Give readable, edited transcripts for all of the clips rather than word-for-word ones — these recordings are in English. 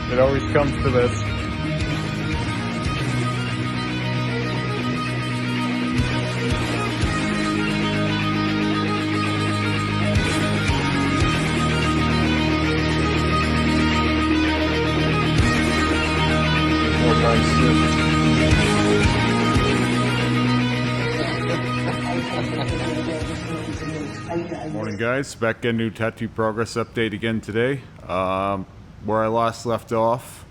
It always comes to this. More nice shit. Morning guys, back again, new tattoo progress update again today. Where I last left off,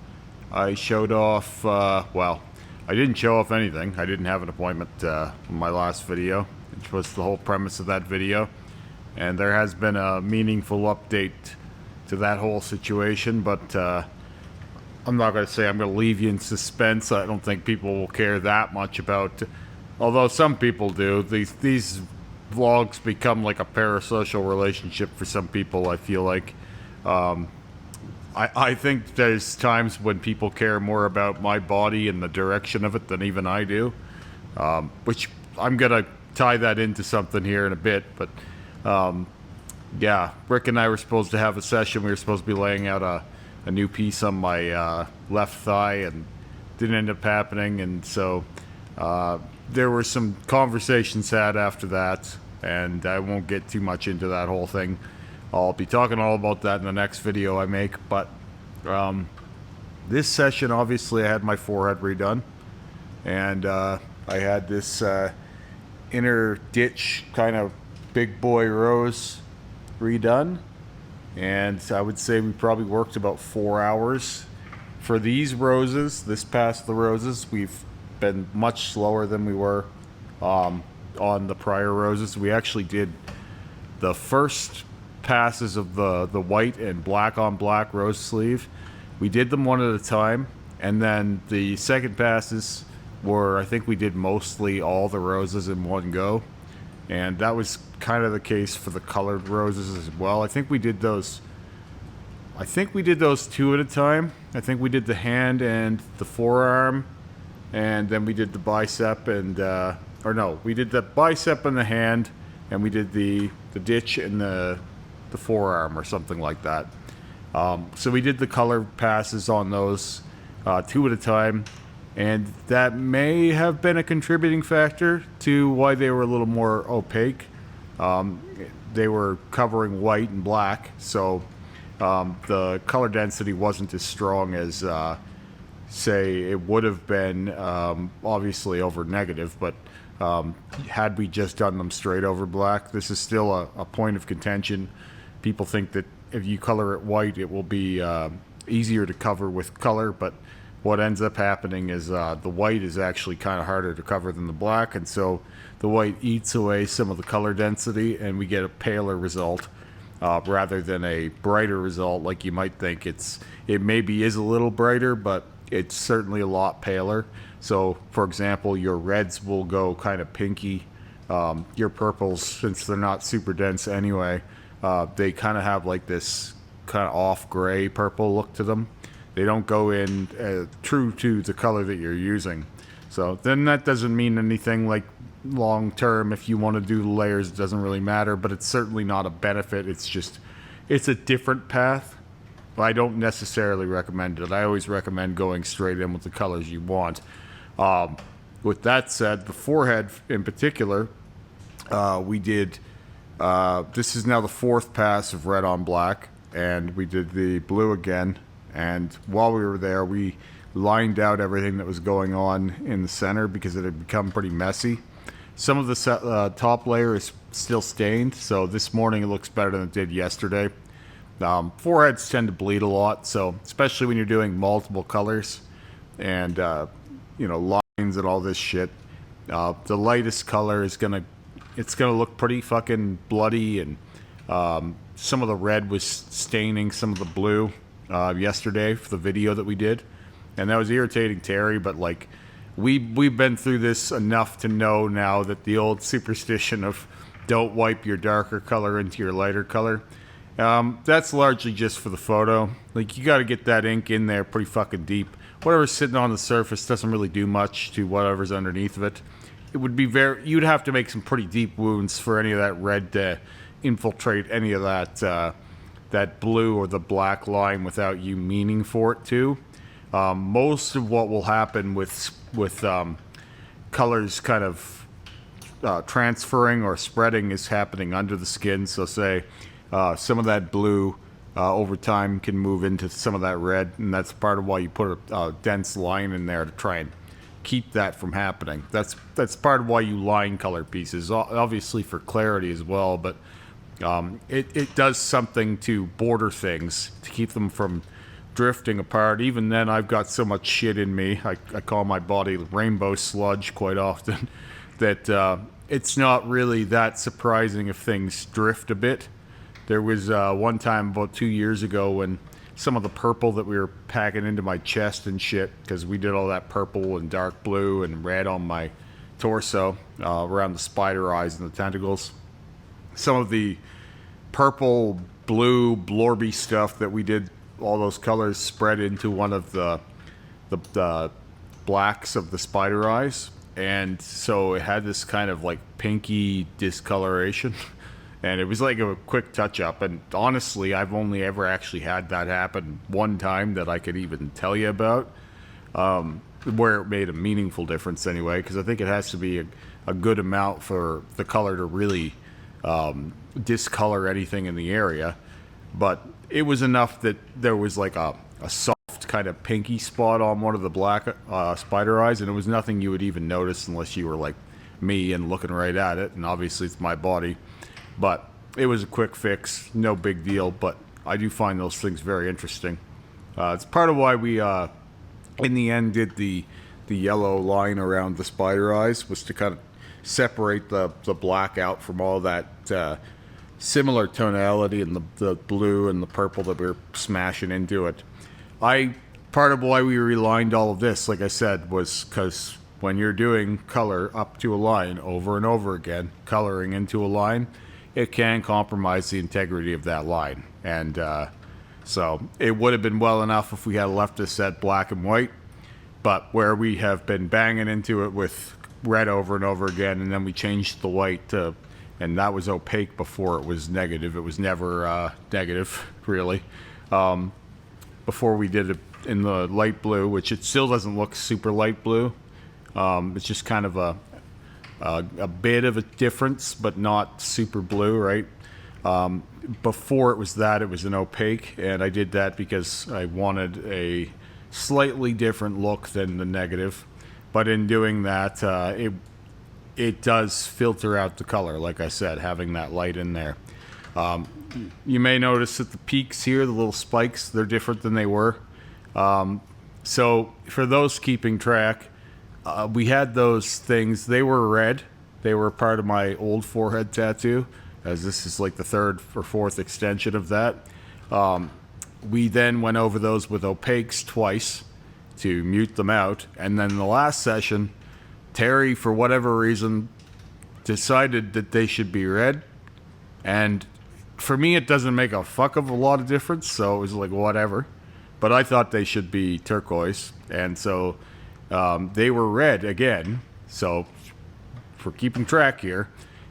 I showed off, well, I didn't show off anything. I didn't have an appointment in my last video, which was the whole premise of that video. And there has been a meaningful update to that whole situation, but I'm not going to say I'm going to leave you in suspense. I don't think people will care that much about, although some people do. These vlogs become like a parasocial relationship for some people, I feel like. I think there's times when people care more about my body and the direction of it than even I do, which I'm going to tie that into something here in a bit. But yeah, Rick and I were supposed to have a session. We were supposed to be laying out a new piece on my left thigh, and didn't end up happening. And so there were some conversations had after that, and I won't get too much into that whole thing. I'll be talking all about that in the next video I make. But this session, obviously, I had my forehead redone, and I had this inner ditch kind of big boy rose redone, and I would say we probably worked about 4 hours for these roses. This past the roses, we've been much slower than we were on the prior roses. We actually did the first passes of the white and black on black rose sleeve. We did them one at a time, and then the second passes were, I think we did mostly all the roses in one go, and that was kind of the case for the colored roses as well. I think we did those two at a time. I think we did the hand and the forearm, and then we did the bicep and or no, we did the bicep and the hand, and we did the ditch and the forearm or something like that. So we did the color passes on those two at a time, and that may have been a contributing factor to why they were a little more opaque. They were covering white and black, so the color density wasn't as strong as say it would have been, obviously over negative, but had we just done them straight over black. This is still a point of contention. People think that if you color it white, it will be easier to cover with color, but what ends up happening is the white is actually kind of harder to cover than the black, and so the white eats away some of the color density, and we get a paler result rather than a brighter result like you might think. It maybe is a little brighter, but it's certainly a lot paler. So, for example, your reds will go kind of pinky. Your purples, since they're not super dense anyway, they kind of have like this kind of off gray purple look to them. They don't go in true to the color that you're using. So then that doesn't mean anything like long term. If you want to do layers, it doesn't really matter, but it's certainly not a benefit. It's a different path. I don't necessarily recommend it. I always recommend going straight in with the colors you want. With that said, the forehead in particular, we did, this is now the fourth pass of red on black, and we did the blue again. And while we were there, we lined out everything that was going on in the center because it had become pretty messy. Some of the top layer is still stained, so this morning it looks better than it did yesterday. Foreheads tend to bleed a lot, so especially when you're doing multiple colors and you know, lines and all this shit. The lightest color is gonna look pretty fucking bloody, and some of the red was staining some of the blue yesterday for the video that we did, and that was irritating Terry. But like, we've been through this enough to know now that the old superstition of don't wipe your darker color into your lighter color, that's largely just for the photo. Like, you got to get that ink in there pretty fucking deep. Whatever's sitting on the surface doesn't really do much to whatever's underneath of it. It would be you'd have to make some pretty deep wounds for any of that red to infiltrate any of that that blue or the black line without you meaning for it to. Most of what will happen with colors kind of transferring or spreading is happening under the skin. So say some of that blue over time can move into some of that red, and that's part of why you put a dense line in there to try and keep that from happening. That's part of why you line color pieces, obviously for clarity as well, but it does something to border things to keep them from drifting apart. Even then, I've got so much shit in me. I call my body rainbow sludge quite often that it's not really that surprising if things drift a bit. There was one time about 2 years ago when some of the purple that we were packing into my chest and shit, because we did all that purple and dark blue and red on my torso around the spider eyes and the tentacles. Some of the purple, blue, blorby stuff that we did, all those colors spread into one of the blacks of the spider eyes, and so it had this kind of like pinky discoloration. And it was like a quick touch-up, and honestly, I've only ever actually had that happen one time that I could even tell you about, where it made a meaningful difference anyway, because I think it has to be a good amount for the color to really discolor anything in the area. But it was enough that there was like a soft kind of pinky spot on one of the black spider eyes, and it was nothing you would even notice unless you were like me and looking right at it, and obviously it's my body. But it was a quick fix, no big deal, but I do find those things very interesting. It's part of why we, in the end, did the yellow line around the spider eyes, was to kind of separate the black out from all that similar tonality and the blue and the purple that we were smashing into it. Part of why we relined all of this, like I said, was because when you're doing color up to a line over and over again, coloring into a line, it can compromise the integrity of that line. And so it would have been well enough if we had left this at black and white, but where we have been banging into it with red over and over again, and then we changed the white to, and that was opaque before it was negative. It was never negative, really. Before we did it in the light blue, which it still doesn't look super light blue. It's just kind of a bit of a difference, but not super blue, right? Before it was that, it was an opaque, and I did that because I wanted a slightly different look than the negative. But in doing that, it does filter out the color, like I said, having that light in there. You may notice that the peaks here, the little spikes, they're different than they were. So for those keeping track, we had those things. They were red. They were part of my old forehead tattoo, as this is like the third or fourth extension of that. We then went over those with opaques twice to mute them out. And then the last session, Terry, for whatever reason, decided that they should be red. And for me, it doesn't make a fuck of a lot of difference, so it was like, whatever. But I thought they should be turquoise. And so they were red again. So for keeping track here,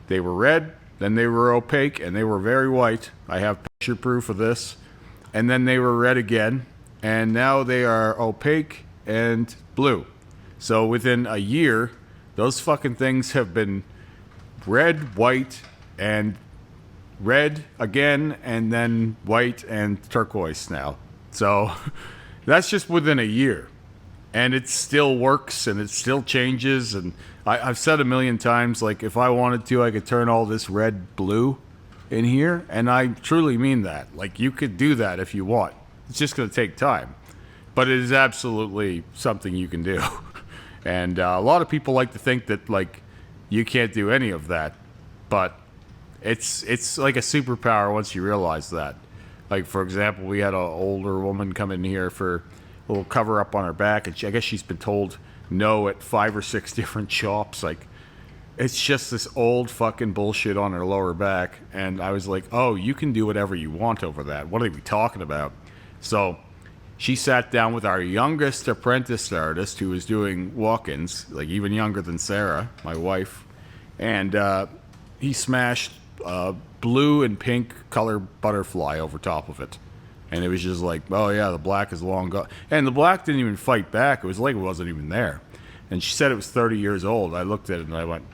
they were red, then they were opaque, and they were very white. I have picture proof of this. And then they were red again, and now they are opaque and blue. So within a year, those fucking things have been red, white, and red again, and then white and turquoise now. So that's just within a year. And it still works, and it still changes. And I've said a million times, like, if I wanted to, I could turn all this red blue in here. And I truly mean that. Like, you could do that if you want. It's just going to take time. But it is absolutely something you can do. And a lot of people like to think that, like, you can't do any of that. But it's like a superpower once you realize that. Like, for example, we had an older woman come in here for a little cover up on her back, and I guess she's been told no at 5 or 6 different shops. Like, it's just this old fucking bullshit on her lower back. And I was like, oh, you can do whatever you want over that. What are we talking about? So she sat down with our youngest apprentice artist, who was doing walk-ins, like even younger than Sarah, my wife, and he smashed blue and pink color butterfly over top of it. And it was just like, oh yeah, the black is long gone. And the black didn't even fight back. It was like it wasn't even there. And she said it was 30 years old. I looked at it and I went,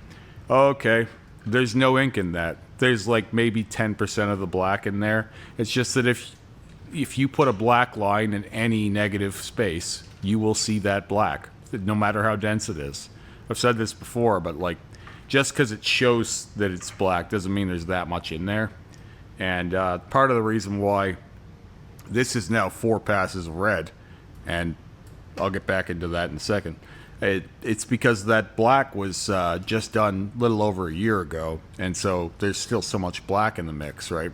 oh, okay, there's no ink in that. There's like maybe 10% of the black in there. It's just that if you put a black line in any negative space, you will see that black, no matter how dense it is. I've said this before, but like, just because it shows that it's black doesn't mean there's that much in there. And part of the reason why this is now 4 passes of red, and I'll get back into that in a second. It's because that black was just done a little over a year ago, and so there's still so much black in the mix, right?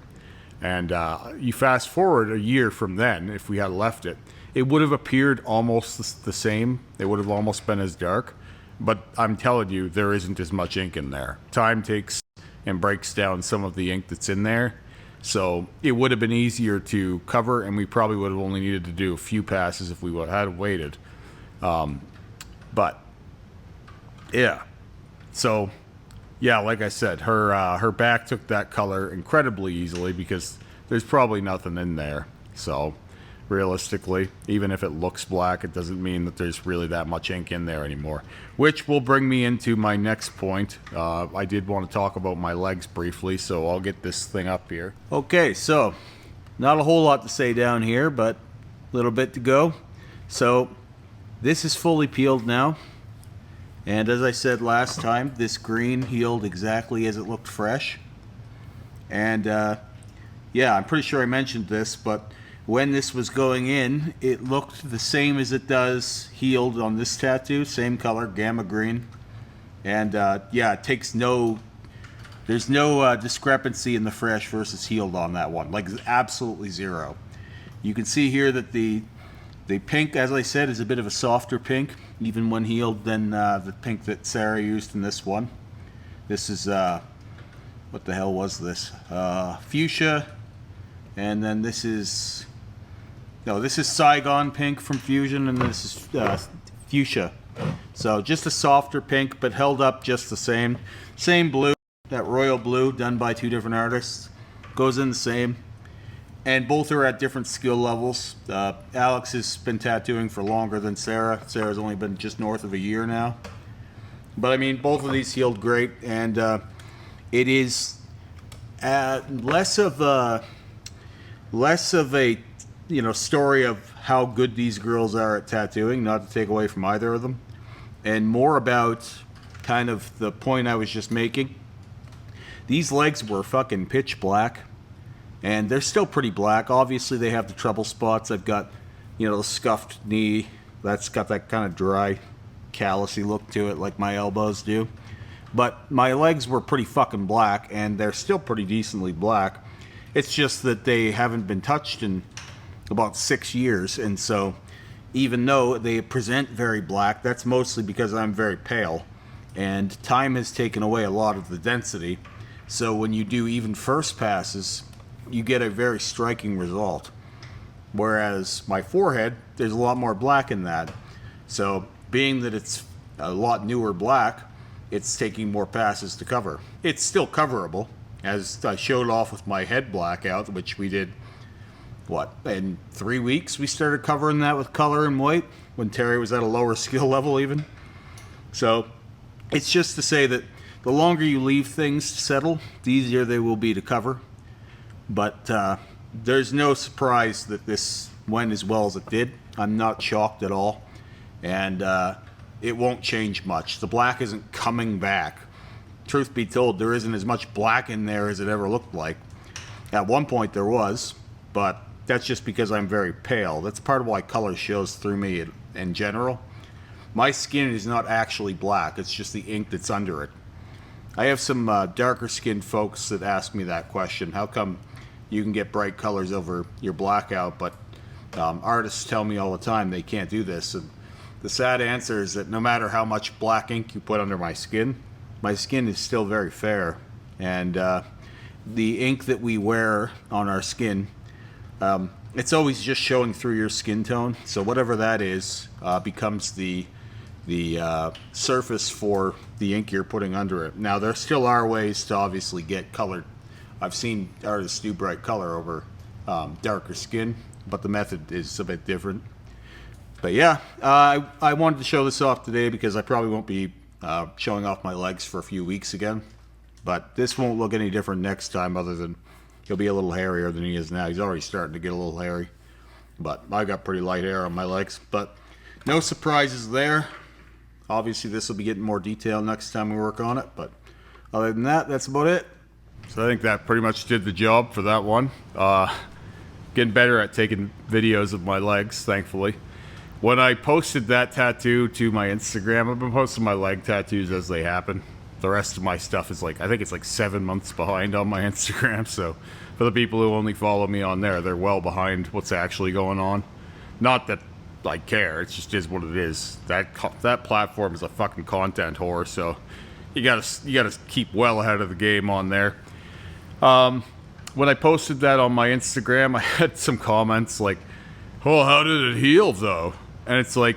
And you fast forward a year from then, if we had left it, it would have appeared almost the same. It would have almost been as dark, but I'm telling you, there isn't as much ink in there. Time takes and breaks down some of the ink that's in there, so it would have been easier to cover, and we probably would have only needed to do a few passes if we had waited. But yeah, so yeah, like I said, her back took that color incredibly easily because there's probably nothing in there. So realistically, even if it looks black, it doesn't mean that there's really that much ink in there anymore. Which will bring me into my next point. I did want to talk about my legs briefly, so I'll get this thing up here. Okay, so not a whole lot to say down here, but a little bit to go. So this is fully peeled now, and as I said last time, this green healed exactly as it looked fresh. And yeah, I'm pretty sure I mentioned this, but when this was going in, it looked the same as it does healed on this tattoo, same color, gamma green. And yeah, it takes there's no discrepancy in the fresh versus healed on that one, like absolutely zero. You can see here that the pink, as I said, is a bit of a softer pink, even when healed, than the pink that Sarah used in this one. This is, what the hell was this? Fuchsia, and then this is Saigon pink from Fusion, and this is Fuchsia. So just a softer pink, but held up just the same. Same blue, that royal blue, done by 2 different artists. Goes in the same. And both are at different skill levels. Alex has been tattooing for longer than Sarah. Sarah's only been just north of a year now. But I mean, both of these healed great, and it is less of a story of how good these girls are at tattooing, not to take away from either of them, and more about kind of the point I was just making. These legs were fucking pitch black. And they're still pretty black. Obviously, they have the trouble spots. I've got, the scuffed knee. That's got that kind of dry, callousy look to it, like my elbows do. But my legs were pretty fucking black, and they're still pretty decently black. It's just that they haven't been touched in about 6 years. And so, even though they present very black, that's mostly because I'm very pale. And time has taken away a lot of the density. So when you do even first passes, you get a very striking result. Whereas my forehead, there's a lot more black in that. So being that it's a lot newer black, it's taking more passes to cover. It's still coverable, as I showed off with my head blackout, which we did, in 3 weeks we started covering that with color and white, when Terry was at a lower skill level even. So it's just to say that the longer you leave things settle, the easier they will be to cover. But there's no surprise that this went as well as it did. I'm not shocked at all. And it won't change much. The black isn't coming back. Truth be told, there isn't as much black in there as it ever looked like. At one point there was, but that's just because I'm very pale. That's part of why color shows through me in general. My skin is not actually black. It's just the ink that's under it. I have some darker skinned folks that ask me that question. How come you can get bright colors over your blackout, but artists tell me all the time they can't do this? And the sad answer is that no matter how much black ink you put under my skin is still very fair. And the ink that we wear on our skin, it's always just showing through your skin tone. So whatever that is becomes the surface for the ink you're putting under it. Now there still are ways to obviously get colored I've seen artists do bright color over darker skin, but the method is a bit different. But yeah, I wanted to show this off today because I probably won't be showing off my legs for a few weeks again. But this won't look any different next time, other than he'll be a little hairier than he is now. He's already starting to get a little hairy. But I got pretty light hair on my legs. But no surprises there. Obviously this will be getting more detail next time we work on it. But other than that, that's about it. So I think that pretty much did the job for that one. Getting better at taking videos of my legs, thankfully. When I posted that tattoo to my Instagram, I've been posting my leg tattoos as they happen. The rest of my stuff is like, I think it's like 7 months behind on my Instagram. So for the people who only follow me on there, they're well behind what's actually going on. Not that I care, it just is what it is. That platform is a fucking content whore, so you gotta keep well ahead of the game on there. When I posted that on my Instagram, I had some comments like, "Oh, how did it heal though?" And it's like,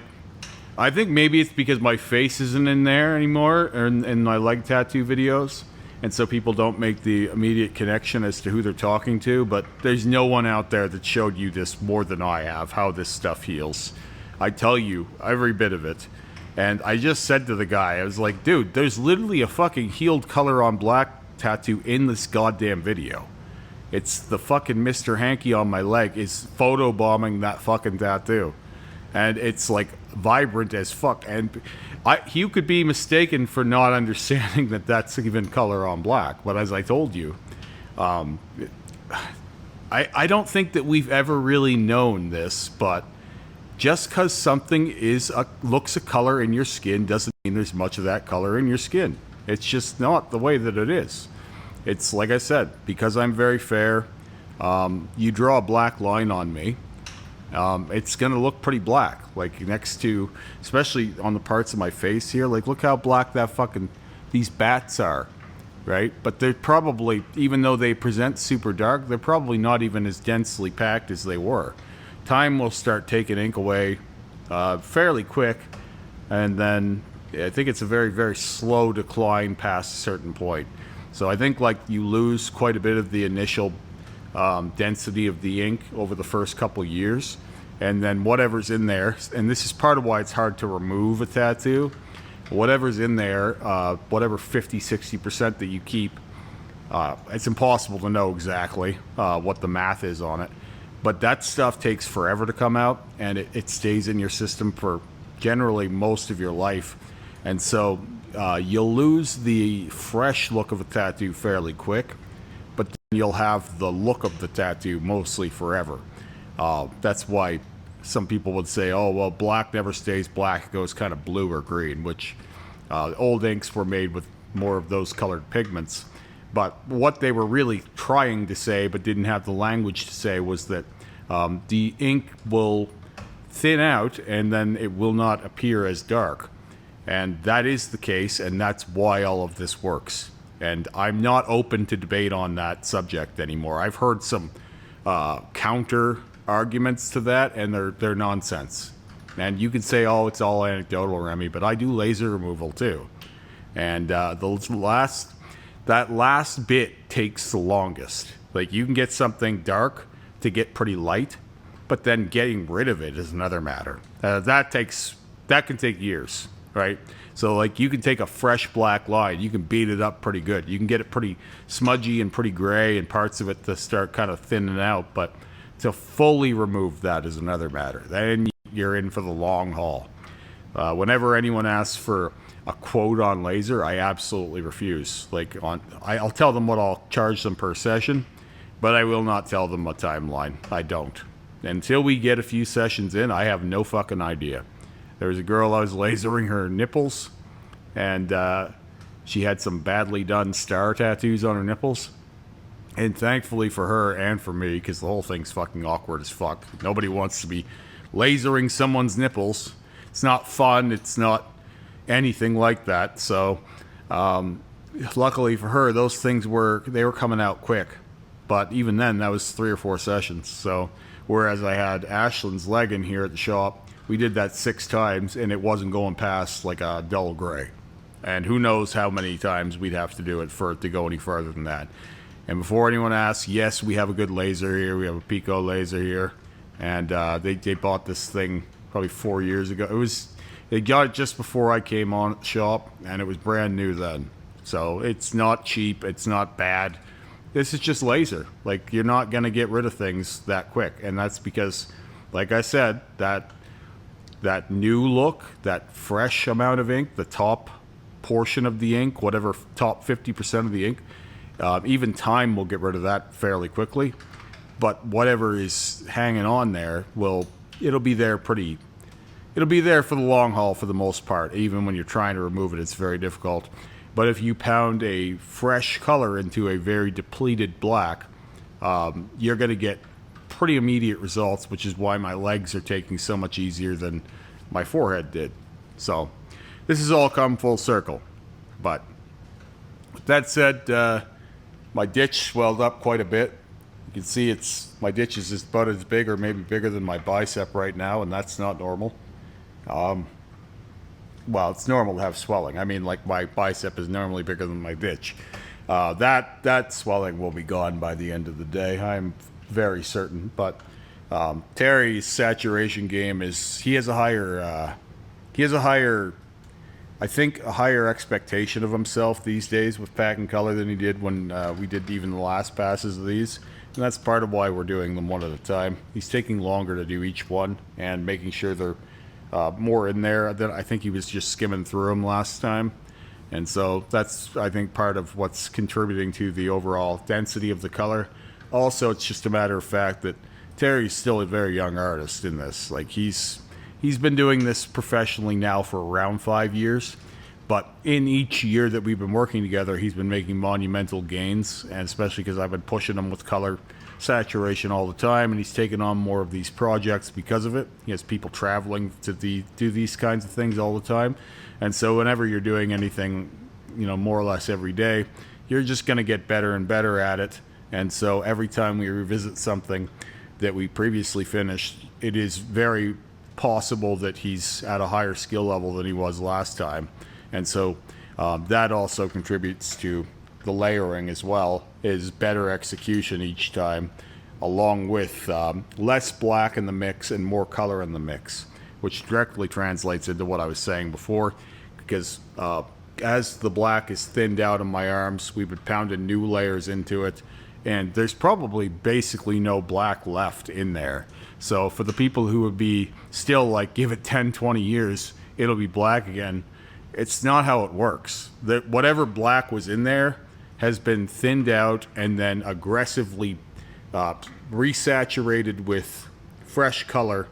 I think maybe it's because my face isn't in there anymore, or in my leg tattoo videos, and so people don't make the immediate connection as to who they're talking to. But there's no one out there that showed you this more than I have, how this stuff heals. I tell you every bit of it. And I just said to the guy, I was like, dude, there's literally a fucking healed color on black tattoo in this goddamn video. It's the fucking Mr. Hanky on my leg is photobombing that fucking tattoo. And it's like vibrant as fuck. And you could be mistaken for not understanding that that's even color on black. But as I told you, I don't think that we've ever really known this, but just because something looks a color in your skin doesn't mean there's much of that color in your skin. It's just not the way that it is. It's like I said, because I'm very fair, you draw a black line on me, it's going to look pretty black. Like next to, especially on the parts of my face here, like look how black these bats are, right? But they're probably, even though they present super dark, they're probably not even as densely packed as they were. Time will start taking ink away fairly quick, and then I think it's a very, very slow decline past a certain point. So I think like you lose quite a bit of the initial density of the ink over the first couple years, and then whatever's in there, and this is part of why it's hard to remove a tattoo, whatever's in there, whatever 50-60% that you keep, it's impossible to know exactly what the math is on it. But that stuff takes forever to come out, and it stays in your system for generally most of your life. And so you'll lose the fresh look of a tattoo fairly quick, but then you'll have the look of the tattoo mostly forever. That's why some people would say, oh, well, black never stays black, it goes kind of blue or green, which old inks were made with more of those colored pigments. But what they were really trying to say, but didn't have the language to say, was that the ink will thin out and then it will not appear as dark. And that is the case, and that's why all of this works. And I'm not open to debate on that subject anymore. I've heard some counter arguments to that, and they're nonsense. And you can say, oh, it's all anecdotal, Remy, but I do laser removal too. And that last bit takes the longest. Like you can get something dark to get pretty light, but then getting rid of it is another matter. That can take years, right? So like you can take a fresh black line, you can beat it up pretty good. You can get it pretty smudgy and pretty gray and parts of it to start kind of thinning out, but to fully remove that is another matter. Then you're in for the long haul. Whenever anyone asks for a quote on laser, I absolutely refuse. I'll tell them what I'll charge them per session, but I will not tell them a timeline. I don't. Until we get a few sessions in, I have no fucking idea. There was a girl I was lasering her nipples, and she had some badly done star tattoos on her nipples. And thankfully for her and for me, because the whole thing's fucking awkward as fuck. Nobody wants to be lasering someone's nipples. It's not fun. It's not anything like that. So luckily for her, those things were coming out quick. But even then, that was 3 or 4 sessions. So whereas I had Ashlyn's leg in here at the shop, we did that 6 times, and it wasn't going past like a dull gray. And who knows how many times we'd have to do it for it to go any further than that. And before anyone asks, yes, we have a good laser here. We have a Pico laser here. And they bought this thing probably 4 years ago. They got it just before I came on at the shop, and it was brand new then. So it's not cheap. It's not bad. This is just laser. Like, you're not going to get rid of things that quick. And that's because, like I said, that new look, that fresh amount of ink, the top portion of the ink, whatever top 50% of the ink, even time will get rid of that fairly quickly. But whatever is hanging on there it'll be there for the long haul for the most part. Even when you're trying to remove it, it's very difficult. But if you pound a fresh color into a very depleted black, you're going to get pretty immediate results, which is why my legs are taking so much easier than my forehead did. So this has all come full circle. But with that said, my ditch swelled up quite a bit. You can see my ditch is about as big or maybe bigger than my bicep right now, and that's not normal. Well, it's normal to have swelling. I mean, like, my bicep is normally bigger than my ditch. That swelling will be gone by the end of the day. I'm very certain. But Terry's saturation game he has a higher expectation of himself these days with packing color than he did when we did even the last passes of these. And that's part of why we're doing them one at a time. He's taking longer to do each one and making sure they're more in there. I think he was just skimming through them last time. And so that's, I think, part of what's contributing to the overall density of the color. Also, it's just a matter of fact that Terry's still a very young artist in this. Like, he's been doing this professionally now for around 5 years. But in each year that we've been working together, he's been making monumental gains, and especially because I've been pushing him with color saturation all the time, and he's taken on more of these projects because of it. He has people traveling to do these kinds of things all the time. And so whenever you're doing anything, more or less every day, you're just going to get better and better at it. And so every time we revisit something that we previously finished, it is very possible that he's at a higher skill level than he was last time. And so that also contributes to the layering as well, is better execution each time, along with less black in the mix and more color in the mix, which directly translates into what I was saying before, because as the black is thinned out on my arms, we've been pounding new layers into it, and there's probably basically no black left in there. So for the people who would be still like, give it 10, 20 years, it'll be black again, it's not how it works. Whatever black was in there has been thinned out and then aggressively resaturated with fresh color.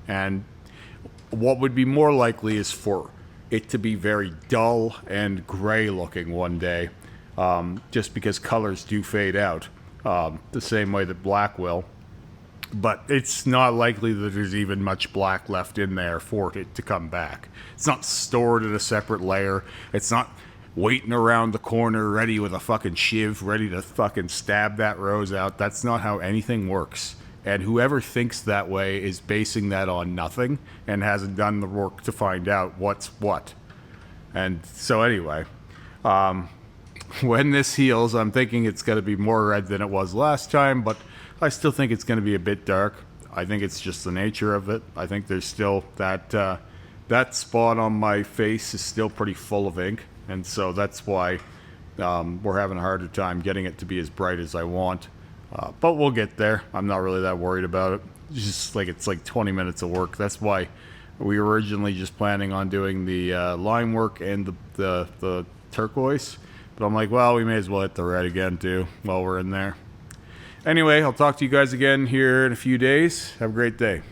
And what would be more likely is for it to be very dull and gray looking one day, just because colors do fade out the same way that black will. But it's not likely that there's even much black left in there for it to come back. It's not stored in a separate layer. It's not waiting around the corner ready with a fucking shiv, ready to fucking stab that rose out. That's not how anything works. And whoever thinks that way is basing that on nothing and hasn't done the work to find out what's what. And so anyway, when this heals, I'm thinking it's going to be more red than it was last time, but I still think it's going to be a bit dark. I think it's just the nature of it. I think there's still that spot on my face is still pretty full of ink, and so that's why we're having a harder time getting it to be as bright as I want. But we'll get there. I'm not really that worried about it. It's like 20 minutes of work. That's why we were originally just planning on doing the line work and the turquoise. But I'm like, well, we may as well hit the red again too while we're in there. Anyway, I'll talk to you guys again here in a few days. Have a great day.